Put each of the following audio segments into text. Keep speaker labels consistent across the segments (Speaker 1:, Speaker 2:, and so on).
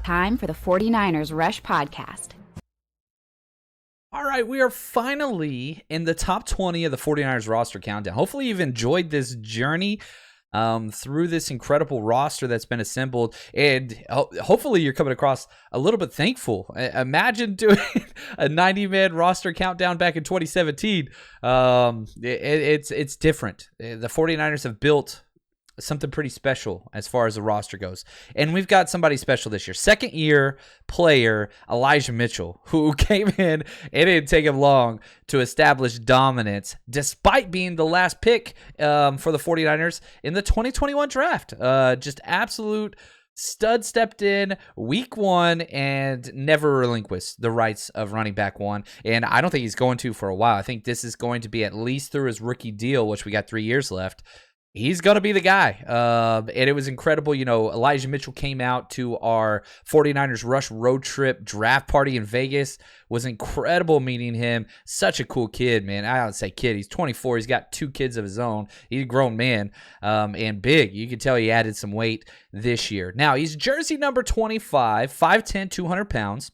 Speaker 1: Time for the 49ers Rush Podcast.
Speaker 2: All right, we are finally in the top 20 of the 49ers roster countdown. Hopefully you've enjoyed this journey through this incredible roster that's been assembled, and hopefully you're coming across a little bit thankful. Imagine doing a 90-man roster countdown back in 2017. It's different. The 49ers have built something pretty special as far as the roster goes. And we've got somebody special this year. Second-year player Elijah Mitchell, who came in. It didn't take him long to establish dominance, despite being the last pick for the 49ers in the 2021 draft. Just absolute stud, stepped in week one and never relinquished the rights of running back one. And I don't think he's going to for a while. I think this is going to be at least through his rookie deal, which we got 3 years left. He's going to be the guy. And it was incredible. You know, Elijah Mitchell came out to our 49ers Rush road trip draft party in Vegas. It was incredible meeting him. Such a cool kid, man. I don't say kid. He's 24. He's got 2 kids of his own. He's a grown man and big. You can tell he added some weight this year. Now, he's jersey number 25, 5'10", 200 pounds.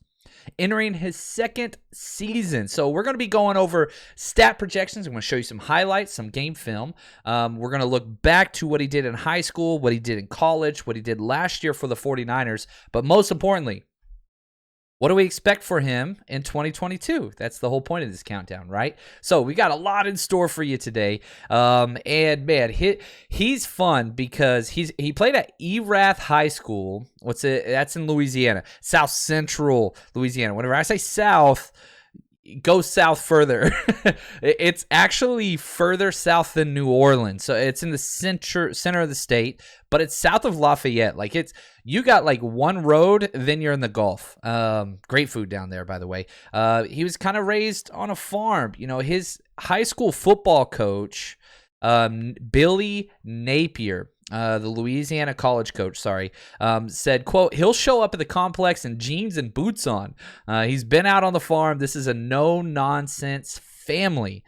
Speaker 2: Entering his second season. So we're going to be going over stat projections. I'm going to show you some highlights, some game film. We're going to look back to what he did in high school, what he did in college, what he did last year for the 49ers. But most importantly, what do we expect for him in 2022? That's the whole point of this countdown, right? So we got a lot in store for you today. And man, he's fun because he played at Erath High School. That's in Louisiana, South Central Louisiana. Whenever I say south, go south further. It's actually further south than New Orleans. So it's in the center of the state, but it's south of Lafayette. Like you got like one road, then you're in the Gulf. Great food down there, by the way. He was kind of raised on a farm. You know, his high school football coach, Billy Napier, the Louisiana college coach, said, quote, he'll show up at the complex in jeans and boots on. He's been out on the farm. This is a no-nonsense family.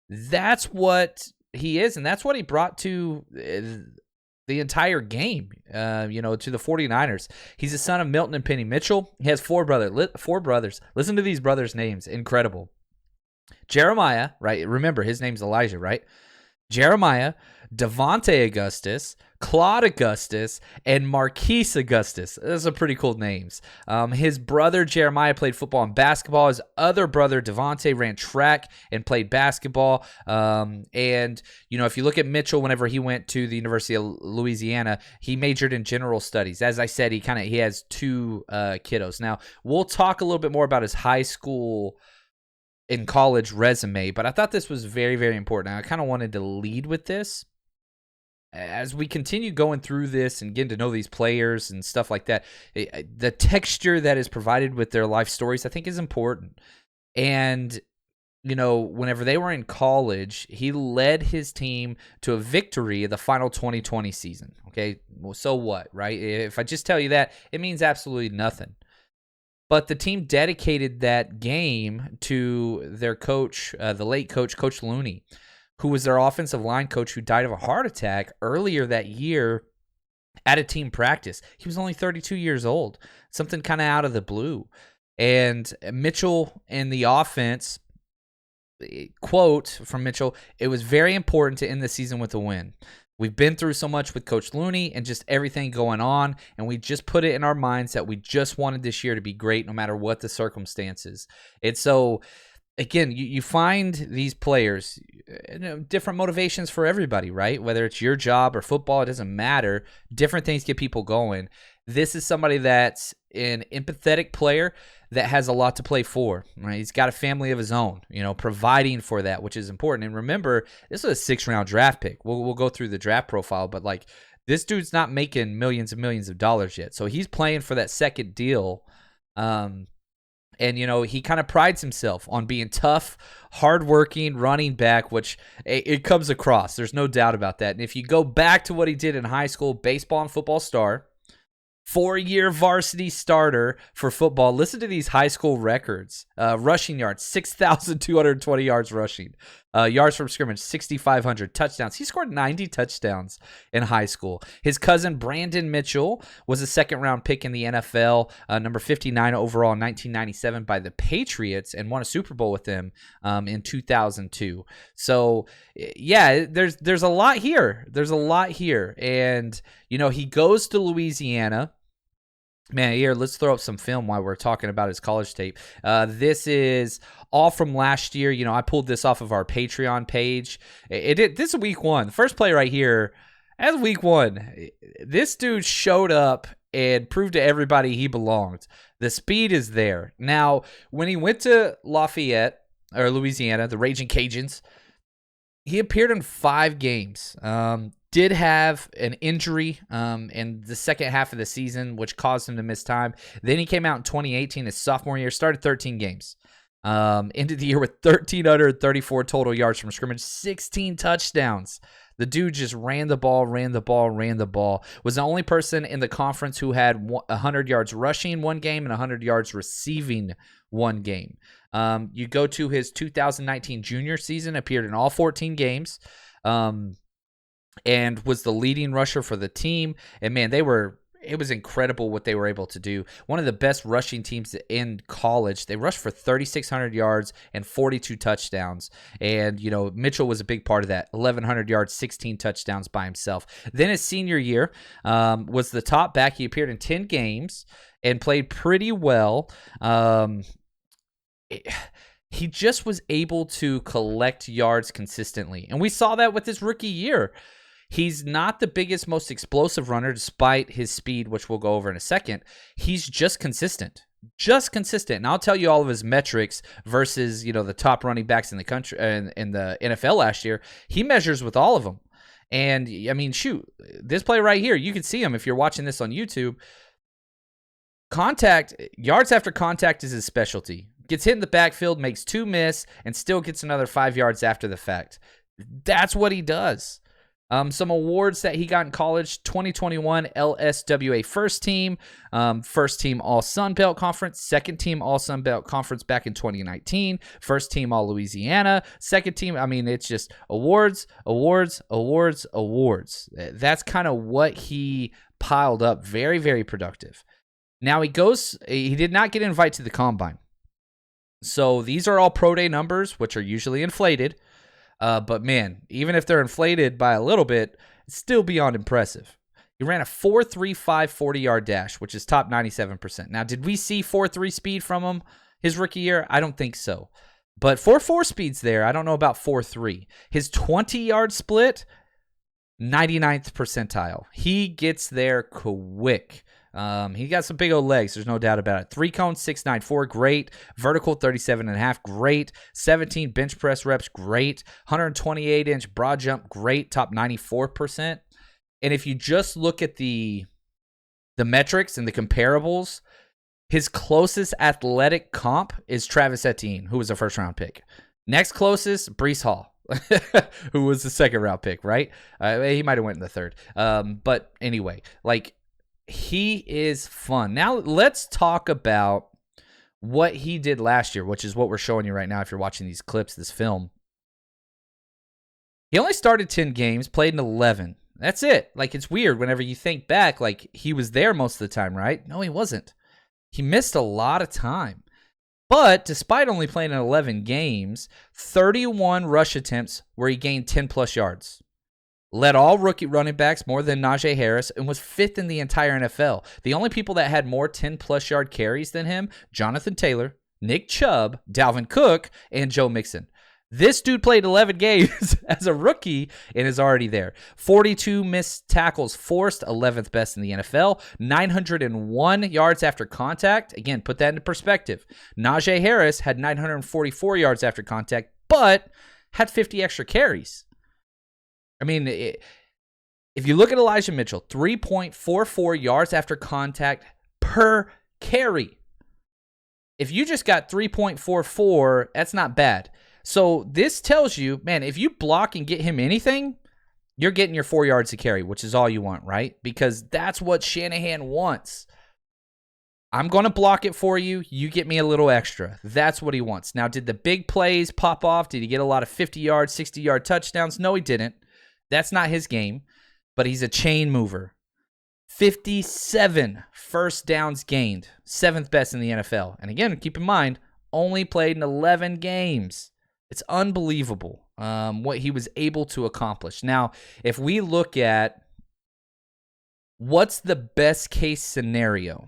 Speaker 2: That's what he is, and that's what he brought to the entire game, to the 49ers. He's the son of Milton and Penny Mitchell. He has four brothers. Listen to these brothers' names. Incredible. Jeremiah, right? Remember, his name's Elijah, right? Jeremiah, Devontae Augustus, Claude Augustus, and Marquise Augustus. Those are pretty cool names. His brother Jeremiah played football and basketball. His other brother Devontae ran track and played basketball. And if you look at Mitchell, whenever he went to the University of Louisiana, he majored in general studies. As I said, he has 2 kiddos. Now we'll talk a little bit more about his high school in college resume, but I thought this was very, very important. I kind of wanted to lead with this. As we continue going through this and getting to know these players and stuff like that, the texture that is provided with their life stories, I think, is important. And, whenever they were in college, he led his team to a victory in the final 2020 season. Okay, well, so what, right? If I just tell you that, it means absolutely nothing. But the team dedicated that game to their coach, the late coach, Coach Looney, who was their offensive line coach who died of a heart attack earlier that year at a team practice. He was only 32 years old, something kind of out of the blue. And Mitchell and the offense, quote from Mitchell, it was very important to end the season with a win. We've been through so much with Coach Looney and just everything going on, and we just put it in our minds that we just wanted this year to be great no matter what the circumstances. And so, again, you find these players, different motivations for everybody, right? Whether it's your job or football, it doesn't matter. Different things get people going. This is somebody that's an empathetic player that has a lot to play for, right? He's got a family of his own, providing for that, which is important. And remember, this was a 6th-round draft pick. We'll go through the draft profile, but this dude's not making millions and millions of dollars yet. So he's playing for that second deal. And, he kind of prides himself on being tough, hardworking, running back, which it comes across. There's no doubt about that. And if you go back to what he did in high school, baseball and football star, 4-year varsity starter for football. Listen to these high school records. Rushing yards, 6,220 yards rushing. Yards from scrimmage, 6,500. Touchdowns. He scored 90 touchdowns in high school. His cousin, Brandon Mitchell, was a second-round pick in the NFL, number 59 overall in 1997 by the Patriots, and won a Super Bowl with them in 2002. So, yeah, there's a lot here. There's a lot here. And, he goes to Louisiana. Man, here, let's throw up some film while we're talking about his college tape. This is all from last year. I pulled this off of our Patreon page. This is week 1. The first play right here, that's week 1. This dude showed up and proved to everybody he belonged. The speed is there. Now, when he went to Lafayette, or Louisiana, the Raging Cajuns, he appeared in 5 games. Did have an injury in the second half of the season, which caused him to miss time. Then he came out in 2018, his sophomore year, started 13 games. Ended the year with 1,334 total yards from scrimmage, 16 touchdowns. The dude just ran the ball. Was the only person in the conference who had 100 yards rushing one game and 100 yards receiving one game. You go to his 2019 junior season, appeared in all 14 games. And was the leading rusher for the team. And man, it was incredible what they were able to do. One of the best rushing teams in college. They rushed for 3,600 yards and 42 touchdowns. And, Mitchell was a big part of that. 1,100 yards, 16 touchdowns by himself. Then his senior year was the top back. He appeared in 10 games and played pretty well. He just was able to collect yards consistently. And we saw that with his rookie year. He's not the biggest, most explosive runner, despite his speed, which we'll go over in a second. He's just consistent. And I'll tell you all of his metrics versus, the top running backs in the country in the NFL last year. He measures with all of them. And, shoot, this play right here, you can see him if you're watching this on YouTube. Yards after contact is his specialty. Gets hit in the backfield, makes 2 miss, and still gets another 5 yards after the fact. That's what he does. Some awards that he got in college: 2021 LSWA first team All Sun Belt Conference, second team All Sun Belt Conference back in 2019, first team All Louisiana, second team. It's just awards. That's kind of what he piled up. Very, very productive. Now he did not get an invite to the combine. So these are all pro day numbers, which are usually inflated. But man, even if they're inflated by a little bit, it's still beyond impressive. He ran a 4.35 40-yard dash, which is top 97%. Now, did we see 4.3 speed from him his rookie year? I don't think so. But 4.4 speed's there. I don't know about 4.3. His 20-yard split, 99th percentile. He gets there quick. He got some big old legs. There's no doubt about it. 3-cone, 694, great. Vertical, 37.5, great. 17 bench press reps, great. 128-inch broad jump, great. Top 94%. And if you just look at the metrics and the comparables, his closest athletic comp is Travis Etienne, who was a first-round pick. Next closest, Breece Hall, who was the second-round pick, right? He might have went in the third. But anyway, he is fun. Now, let's talk about what he did last year, which is what we're showing you right now if you're watching these clips, this film. He only started 10 games, played in 11. That's it. It's weird whenever you think back, he was there most of the time, right? No, he wasn't. He missed a lot of time. But despite only playing in 11 games, 31 rush attempts where he gained 10-plus yards. Led all rookie running backs more than Najee Harris and was 5th in the entire NFL. The only people that had more 10-plus yard carries than him, Jonathan Taylor, Nick Chubb, Dalvin Cook, and Joe Mixon. This dude played 11 games as a rookie and is already there. 42 missed tackles forced, 11th best in the NFL. 901 yards after contact. Again, put that into perspective. Najee Harris had 944 yards after contact, but had 50 extra carries. If you look at Elijah Mitchell, 3.44 yards after contact per carry. If you just got 3.44, that's not bad. So this tells you, man, if you block and get him anything, you're getting your 4 yards to carry, which is all you want, right? Because that's what Shanahan wants. I'm going to block it for you. You get me a little extra. That's what he wants. Now, did the big plays pop off? Did he get a lot of 50-yard, 60-yard touchdowns? No, he didn't. That's not his game, but he's a chain mover. 57 first downs gained, 7th best in the NFL. And again, keep in mind, only played in 11 games. It's unbelievable what he was able to accomplish. Now, if we look at what's the best case scenario,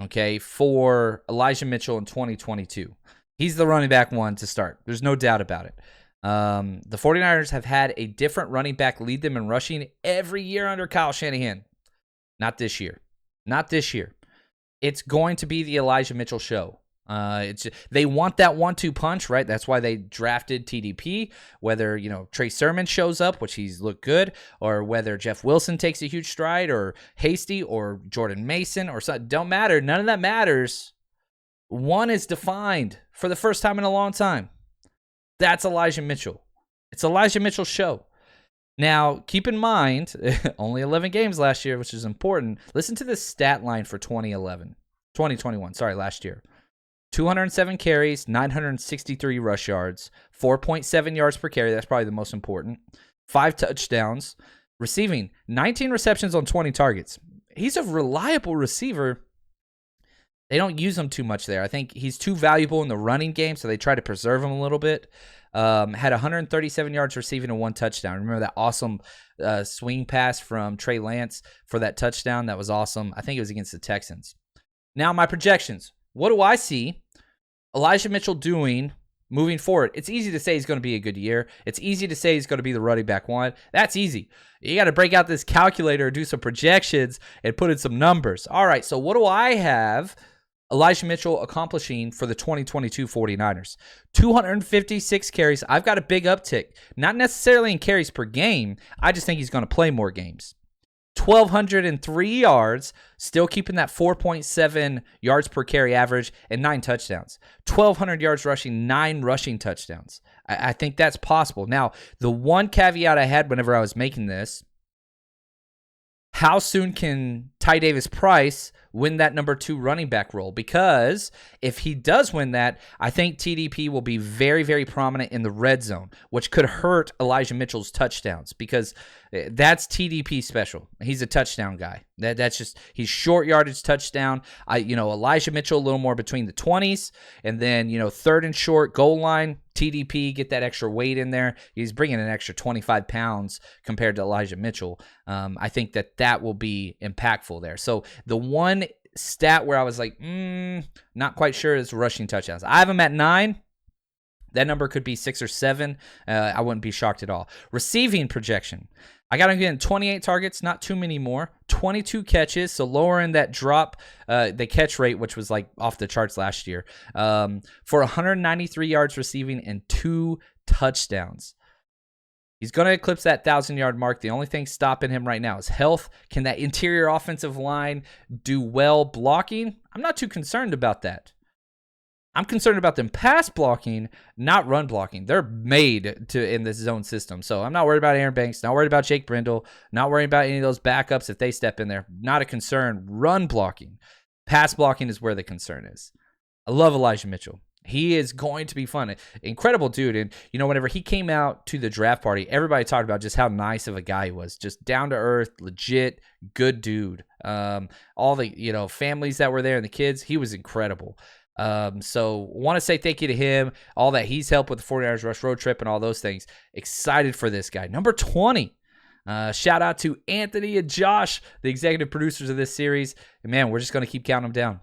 Speaker 2: okay, for Elijah Mitchell in 2022, he's the running back one to start. There's no doubt about it. The 49ers have had a different running back lead them in rushing every year under Kyle Shanahan. Not this year. Not this year. It's going to be the Elijah Mitchell show. They want that 1-2 punch, right? That's why they drafted TDP. Whether, Trey Sermon shows up, which he's looked good, or whether Jeff Wilson takes a huge stride, or Hasty, or Jordan Mason, or something. Don't matter. None of that matters. One is defined for the first time in a long time. That's Elijah Mitchell. It's Elijah Mitchell's show. Now, keep in mind, only 11 games last year, which is important. Listen to this stat line for 2021, last year. 207 carries, 963 rush yards, 4.7 yards per carry. That's probably the most important. 5 touchdowns. Receiving, 19 receptions on 20 targets. He's a reliable receiver. They don't use him too much there. I think he's too valuable in the running game, so they try to preserve him a little bit. Had 137 yards receiving and 1 touchdown. Remember that awesome swing pass from Trey Lance for that touchdown? That was awesome. I think it was against the Texans. Now, my projections. What do I see Elijah Mitchell doing moving forward? It's easy to say he's going to be a good year. It's easy to say he's going to be the running back one. That's easy. You got to break out this calculator, do some projections, and put in some numbers. All right, so what do I have Elijah Mitchell accomplishing for the 2022 49ers? 256 carries. I've got a big uptick. Not necessarily in carries per game. I just think he's going to play more games. 1,203 yards, still keeping that 4.7 yards per carry average, and 9 touchdowns. 1,200 yards rushing, 9 rushing touchdowns. I think that's possible. Now, the one caveat I had whenever I was making this, how soon can Ty Davis Price win that number 2 running back role? Because if he does win that, I think TDP will be very, very prominent in the red zone, which could hurt Elijah Mitchell's touchdowns, because that's TDP special. He's a touchdown guy. That's just, he's short yardage touchdown. Elijah Mitchell a little more between the 20s, and then, 3rd and short goal line, TDP, get that extra weight in there. He's bringing an extra 25 pounds compared to Elijah Mitchell. I think that will be impactful there. So the one stat where I was like, not quite sure is rushing touchdowns. I have him at 9. That number could be 6 or 7. I wouldn't be shocked at all. Receiving projection. I got him getting 28 targets, not too many more. 22 catches, so lowering that drop, the catch rate, which was like off the charts last year, for 193 yards receiving and 2 touchdowns. He's going to eclipse that 1,000-yard mark. The only thing stopping him right now is health. Can that interior offensive line do well blocking? I'm not too concerned about that. I'm concerned about them pass blocking, not run blocking. They're made in this zone system. So I'm not worried about Aaron Banks, not worried about Jake Brindle, not worried about any of those backups if they step in there. Not a concern. Run blocking. Pass blocking is where the concern is. I love Elijah Mitchell. He is going to be fun. Incredible dude. And, whenever he came out to the draft party, everybody talked about just how nice of a guy he was. Just down to earth, legit, good dude. All the, families that were there and the kids, he was incredible. So want to say thank you to him, all that he's helped with the 49ers Rush Road Trip and all those things. Excited for this guy. Number 20. Shout out to Anthony and Josh, the executive producers of this series. And man, we're just going to keep counting them down.